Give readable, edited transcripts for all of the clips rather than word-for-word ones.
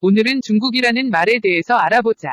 오늘은 중국이라는 말에 대해서 알아보자.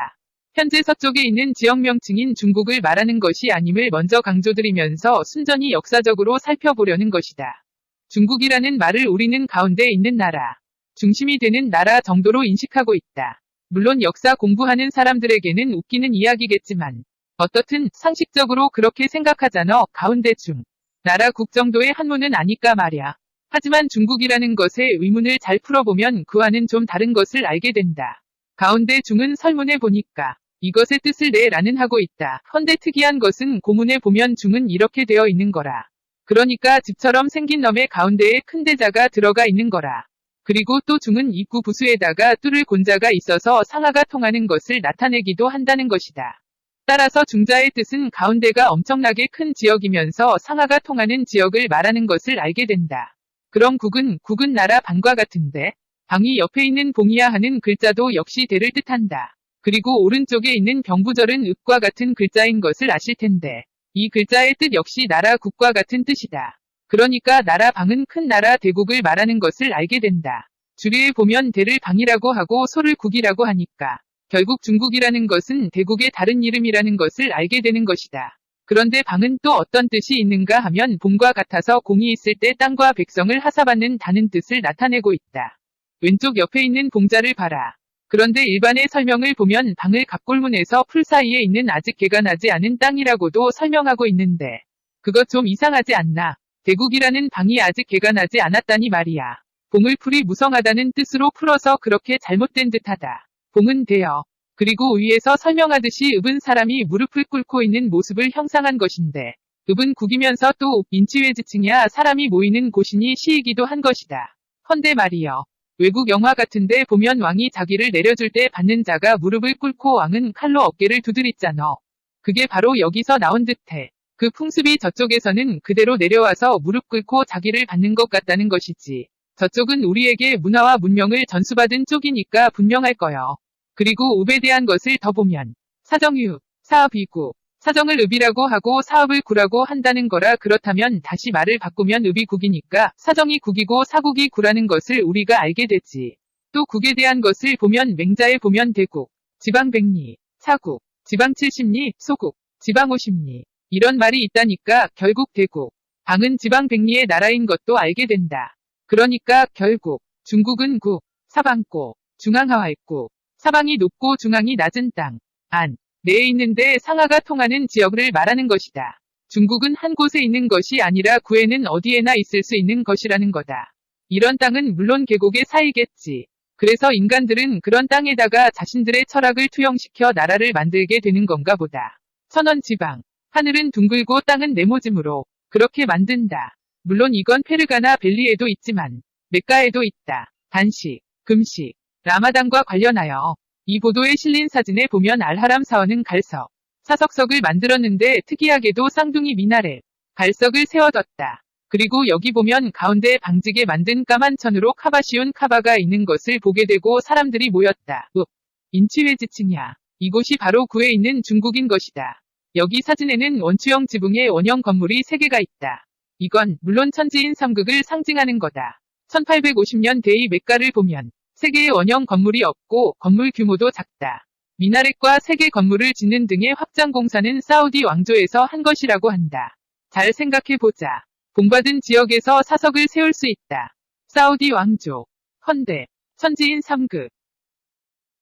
현재 서쪽에 있는 지역 명칭인 중국을 말하는 것이 아님을 먼저 강조드리면서 순전히 역사적으로 살펴보려는 것이다. 중국이라는 말을 우리는 가운데 있는 나라, 중심이 되는 나라 정도로 인식하고 있다. 물론 역사 공부하는 사람들에게는 웃기는 이야기겠지만 어떻든 상식적으로 그렇게 생각하잖아. 가운데 중, 나라 국 정도의 한문은 아니까 말야. 하지만 중국이라는 것의 의문을 잘 풀어보면 그와는 좀 다른 것을 알게 된다. 가운데 중은 설문에 보니까 이것의 뜻을 내라는 하고 있다. 헌데 특이한 것은 고문에 보면 중은 이렇게 되어 있는 거라. 그러니까 집처럼 생긴 놈의 가운데에 큰 대자가 들어가 있는 거라. 그리고 또 중은 입구 부수에다가 뚫을 곤자가 있어서 상하가 통하는 것을 나타내기도 한다는 것이다. 따라서 중자의 뜻은 가운데가 엄청나게 큰 지역이면서 상하가 통하는 지역을 말하는 것을 알게 된다. 그럼 국은 나라 방과 같은데 방이 옆에 있는 봉이야 하는 글자도 역시 대를 뜻한다. 그리고 오른쪽에 있는 병부절은 읍과 같은 글자인 것을 아실 텐데 이 글자의 뜻 역시 나라 국과 같은 뜻이다. 그러니까 나라 방은 큰 나라 대국을 말하는 것을 알게 된다. 주리에 보면 대를 방이라고 하고 소를 국이라고 하니까 결국 중국이라는 것은 대국의 다른 이름이라는 것을 알게 되는 것이다. 그런데 방은 또 어떤 뜻이 있는가 하면 봉과 같아서 공이 있을 때 땅과 백성을 하사받는 다는 뜻을 나타내고 있다. 왼쪽 옆에 있는 봉자를 봐라. 그런데 일반의 설명을 보면 방을 갑골문에서 풀 사이에 있는 아직 개가 나지 않은 땅이라고도 설명하고 있는데 그것 좀 이상하지 않나? 대국이라는 방이 아직 개가 나지 않았다니 말이야. 봉을 풀이 무성하다는 뜻으로 풀어서 그렇게 잘못된 듯하다. 봉은 대여. 그리고 위에서 설명하듯이 읍은 사람이 무릎을 꿇고 있는 모습을 형상한 것인데 읍은 국이면서 또 인치외지층이야 사람이 모이는 곳이니 시이기도 한 것이다. 헌데 말이여. 외국 영화 같은데 보면 왕이 자기를 내려줄 때 받는 자가 무릎을 꿇고 왕은 칼로 어깨를 두드리잖아. 그게 바로 여기서 나온 듯해. 그 풍습이 저쪽에서는 그대로 내려와서 무릎 꿇고 자기를 받는 것 같다는 것이지. 저쪽은 우리에게 문화와 문명을 전수받은 쪽이니까 분명할 거요. 그리고 읍에 대한 것을 더 보면 사정유, 사업이구, 사정을 읍이라고 하고 사업을 구라고 한다는 거라. 그렇다면 다시 말을 바꾸면 읍이 국이니까 사정이 국이고 사국이 구라는 것을 우리가 알게 되지. 또 국에 대한 것을 보면 맹자에 보면 대국, 지방 100리, 사국, 지방 70리, 소국, 지방 50리 이런 말이 있다니까 결국 대국, 방은 지방 100리의 나라인 것도 알게 된다. 그러니까 결국 중국은 국, 사방고, 중앙하와있고 사방이 높고 중앙이 낮은 땅, 안, 내에 있는데 상하가 통하는 지역을 말하는 것이다. 중국은 한 곳에 있는 것이 아니라 구에는 어디에나 있을 수 있는 것이라는 거다. 이런 땅은 물론 계곡의 사이겠지. 그래서 인간들은 그런 땅에다가 자신들의 철학을 투영시켜 나라를 만들게 되는 건가 보다. 천원지방, 하늘은 둥글고 땅은 네모짐으로 그렇게 만든다. 물론 이건 페르가나 벨리에도 있지만 메카에도 있다. 단식, 금식, 라마단과 관련하여 이 보도에 실린 사진에 보면 알하람 사원은 갈석, 사석석을 만들었는데 특이하게도 쌍둥이 미나렛, 갈석을 세워뒀다. 그리고 여기 보면 가운데 방직에 만든 까만 천으로 카바시온 카바가 있는 것을 보게 되고 사람들이 모였다. 인치외지층이야. 이곳이 바로 구에 있는 중국인 것이다. 여기 사진에는 원추형 지붕의 원형 건물이 3개가 있다. 이건 물론 천지인 삼극을 상징하는 거다. 1850년대의 메카를 보면 3개의 원형 건물이 없고 건물 규모도 작다. 미나렛과 3개 건물을 짓는 등의 확장 공사는 사우디 왕조에서 한 것이라고 한다. 잘 생각해보자. 봉받은 지역에서 사석을 세울 수 있다. 사우디 왕조. 헌데 천지인 삼극.